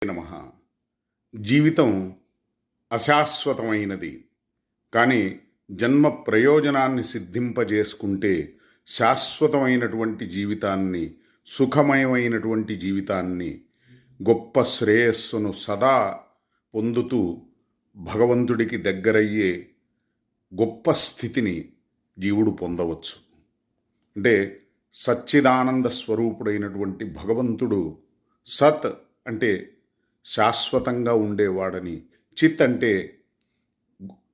నమః. జీవితం అశాశ్వతమైనది. కానీ జన్మ ప్రయోజనాన్ని సిద్ధింపజేసుకుంటే శాశ్వతమైనటువంటి జీవితాన్ని, సుఖమయమైనటువంటి జీవితాన్ని, గొప్ప శ్రేయస్సును సదా పొందుతూ భగవంతుడికి దగ్గరయ్యే గొప్ప స్థితిని జీవుడు పొందవచ్చు. అంటే సచ్చిదానంద స్వరూపుడైనటువంటి భగవంతుడు సత్ అంటే శాశ్వతంగా ఉండేవాడని, చిత్ అంటే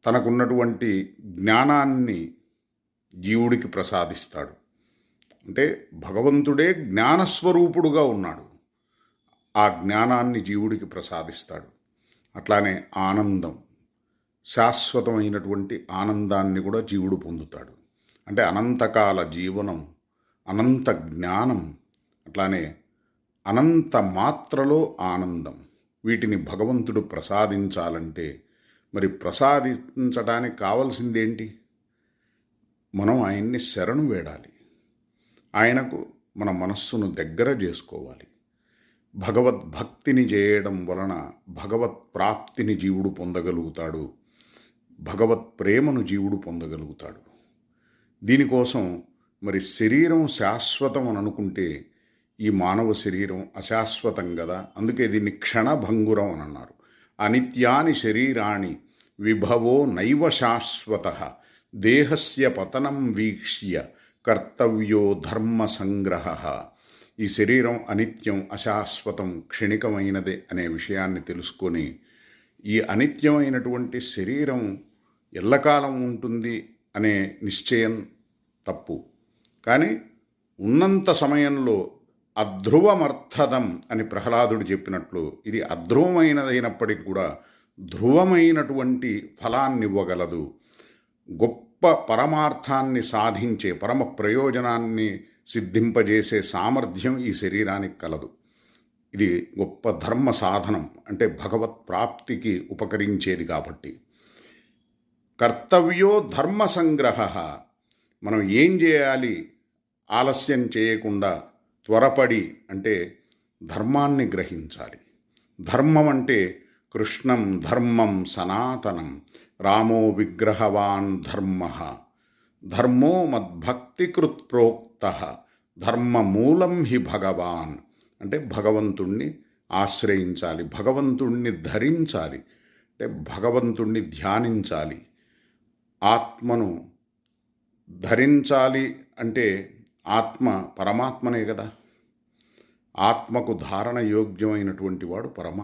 తనకున్నటువంటి జ్ఞానాన్ని జీవుడికి ప్రసాదిస్తాడు. అంటే భగవంతుడే జ్ఞానస్వరూపుడుగా ఉన్నాడు. ఆ జ్ఞానాన్ని జీవుడికి ప్రసాదిస్తాడు. అట్లానే ఆనందం, శాశ్వతమైనటువంటి ఆనందాన్ని కూడా జీవుడు పొందుతాడు. అంటే అనంతకాల జీవనం, అనంత జ్ఞానం, అట్లానే అనంత మాత్రలో ఆనందం. వీటిని భగవంతుడు ప్రసాదించాలంటే మరి ప్రసాదించడానికి కావలసిందేంటి? మనం ఆయన్ని శరణు వేడాలి. ఆయనకు మన మనస్సును దగ్గర చేసుకోవాలి. భగవద్భక్తిని చేయడం వలన భగవత్ ప్రాప్తిని జీవుడు పొందగలుగుతాడు. భగవత్ ప్రేమను జీవుడు పొందగలుగుతాడు. దీనికోసం మరి శరీరం శాశ్వతం అని అనుకుంటే ఈ మానవ శరీరం అశాశ్వతం కదా. అందుకే దీన్ని క్షణభంగురం అని అన్నారు. అనిత్యాని శరీరాణి విభవో నైవ శాశ్వత దేహస్య పతనం వీక్ష్య కర్తవ్యో ధర్మ సంగ్రహ. ఈ శరీరం అనిత్యం, అశాశ్వతం, క్షణికమైనదే అనే విషయాన్ని తెలుసుకొని ఈ అనిత్యమైనటువంటి శరీరం ఎల్లకాలం ఉంటుంది అనే నిశ్చయం తప్పు. కానీ ఉన్నంత సమయంలో అధ్రువమర్థదం అని ప్రహ్లాదుడు చెప్పినట్లు ఇది అధ్రువమైనదైనప్పటికీ కూడా ధ్రువమైనటువంటి ఫలాన్ని ఇవ్వగలదు. గొప్ప పరమార్థాన్ని సాధించే, పరమ ప్రయోజనాన్ని సిద్ధింపజేసే సామర్థ్యం ఈ శరీరానికి కలదు. ఇది గొప్ప ధర్మ సాధనం, అంటే భగవత్ ప్రాప్తికి ఉపకరించేది కాబట్టి. కర్తవ్యో ధర్మ సంగ్రహ. మనం ఏం చేయాలి? ఆలస్యం చేయకుండా త్వరపడి అంటే ధర్మాన్ని గ్రహించాలి. ధర్మం అంటే కృష్ణం ధర్మం సనాతనం రామో విగ్రహవాన్ ధర్మ ధర్మో మద్భక్తికృత్ ప్రోక్త ధర్మమూలం హి భగవాన్. అంటే భగవంతుణ్ణి ఆశ్రయించాలి, భగవంతుణ్ణి ధరించాలి, అంటే భగవంతుణ్ణి ధ్యానించాలి. ఆత్మను ధరించాలి అంటే ఆత్మ పరమాత్మనే కదా. ఆత్మకు ధారణ యోగ్యమైనటువంటి వాడు